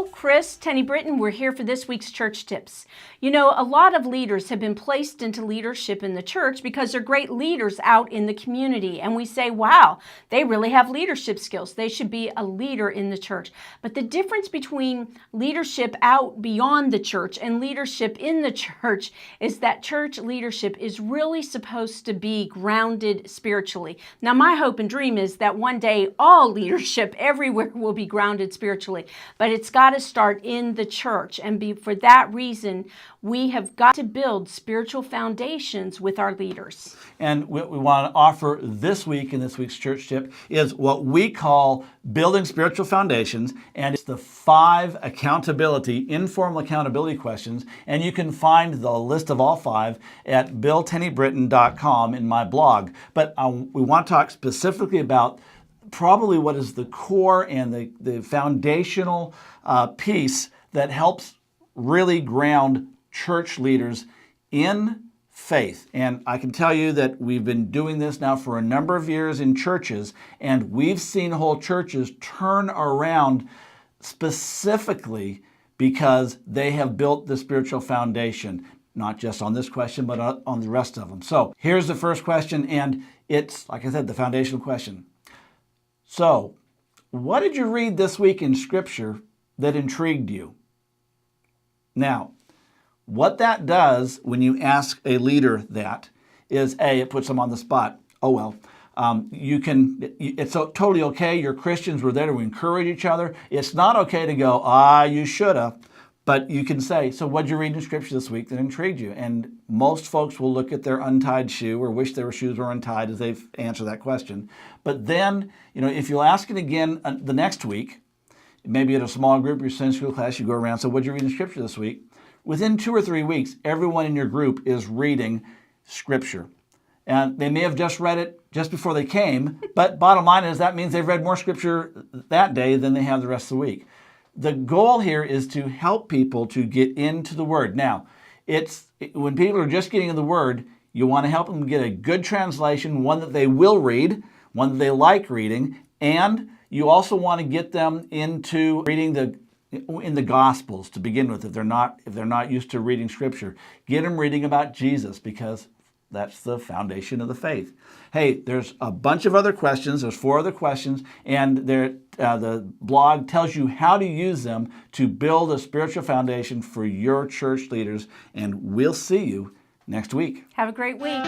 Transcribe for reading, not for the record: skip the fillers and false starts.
Bill, Chris, Tenny Britton. We're here for this week's Church Tips. You know, a lot of leaders have been placed into leadership in the church because they're great leaders out in the community. And we say, wow, they really have leadership skills. They should be a leader in the church. But the difference between leadership out beyond the church and leadership in the church is that church leadership is really supposed to be grounded spiritually. Now, my hope and dream is that one day all leadership everywhere will be grounded spiritually. But it's got to start in the church. And for that reason, we have got to build spiritual foundations with our leaders. And what we want to offer this week in this week's church tip is what we call building spiritual foundations. And it's the 5 informal accountability questions. And you can find the list of all 5 at billtennybritton.com in my blog. But we want to talk specifically about probably what is the core and the foundational piece that helps really ground church leaders in faith. And I can tell you that we've been doing this now for a number of years in churches, and we've seen whole churches turn around specifically because they have built the spiritual foundation, not just on this question, but on the rest of them. So here's the first question, and it's, like I said, the foundational question. So, what did you read this week in Scripture that intrigued you? Now, what that does when you ask a leader that is, A, it puts them on the spot. Oh, well, it's totally okay. You're Christians. We're there to encourage each other. It's not okay to go, you shoulda. But you can say, so what did you read in Scripture this week that intrigued you? And most folks will look at their untied shoe or wish their shoes were untied as they've answered that question. But then, if you'll ask it again the next week, maybe at a small group, your Sunday school class, you go around, so what did you read in Scripture this week? Within 2 or 3 weeks, everyone in your group is reading Scripture. And they may have just read it just before they came, but bottom line is that means they've read more Scripture that day than they have the rest of the week. The goal here is to help people to get into the Word. Now, when people are just getting in the Word, you want to help them get a good translation, one that they will read, one that they like reading, and you also want to get them into reading in the Gospels to begin with, if they're not used to reading Scripture. Get them reading about Jesus, because that's the foundation of the faith. Hey, there's a bunch of other questions. There's 4 other questions, and the blog tells you how to use them to build a spiritual foundation for your church leaders, and we'll see you next week. Have a great week.